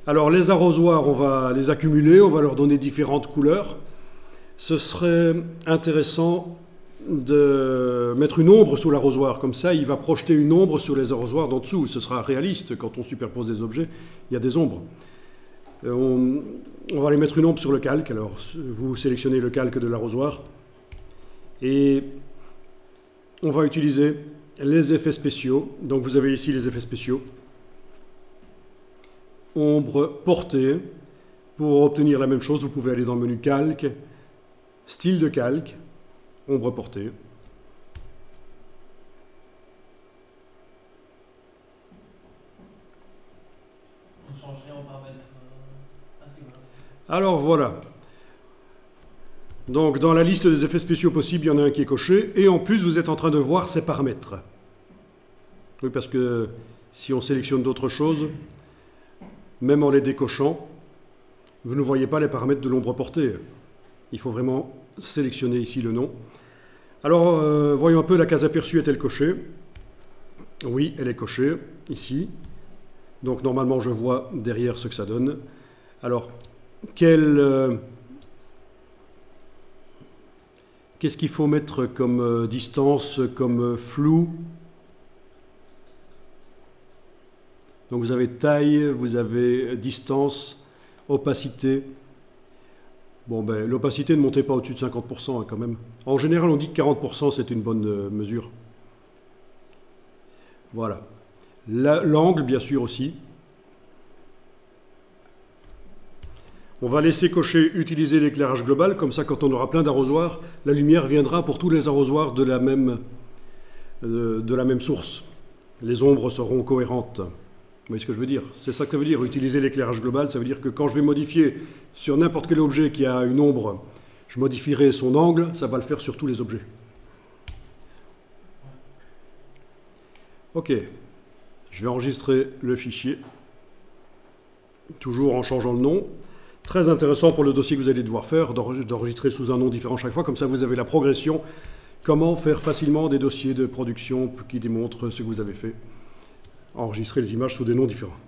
Alors les arrosoirs, on va les accumuler, on va leur donner différentes couleurs. Ce serait intéressant de mettre une ombre sous l'arrosoir, comme ça il va projeter une ombre sur les arrosoirs d'en dessous. Ce sera réaliste, quand on superpose des objets, il y a des ombres. On va aller mettre une ombre sur le calque, alors vous sélectionnez le calque de l'arrosoir et on va utiliser les effets spéciaux. Donc vous avez ici les effets spéciaux. Ombre portée. Pour obtenir la même chose, vous pouvez aller dans le menu calque, style de calque, ombre portée. On change rien en paramètres. Alors voilà. Donc dans la liste des effets spéciaux possibles, il y en a un qui est coché. Et en plus, vous êtes en train de voir ces paramètres. Oui, parce que si on sélectionne d'autres choses, même en les décochant, vous ne voyez pas les paramètres de l'ombre portée. Il faut vraiment sélectionner ici le nom. Alors, voyons un peu, la case aperçue est-elle cochée? Oui, elle est cochée, ici. Donc normalement, je vois derrière ce que ça donne. Alors, qu'est-ce qu'il faut mettre comme distance, comme flou? Donc vous avez taille, vous avez distance, opacité. Bon, ben, l'opacité ne montez pas au-dessus de 50% hein, quand même. En général, on dit que 40% c'est une bonne mesure. Voilà. L'angle, bien sûr, aussi. On va laisser cocher « Utiliser l'éclairage global », comme ça, quand on aura plein d'arrosoirs, la lumière viendra pour tous les arrosoirs de la même source. Les ombres seront cohérentes. Vous voyez ce que je veux dire? C'est ça que ça veut dire, utiliser l'éclairage global. Ça veut dire que quand je vais modifier sur n'importe quel objet qui a une ombre, je modifierai son angle, ça va le faire sur tous les objets. Ok, je vais enregistrer le fichier, toujours en changeant le nom. Très intéressant pour le dossier que vous allez devoir faire, d'enregistrer sous un nom différent chaque fois, comme ça vous avez la progression. Comment faire facilement des dossiers de production qui démontrent ce que vous avez fait. Enregistrer les images sous des noms différents.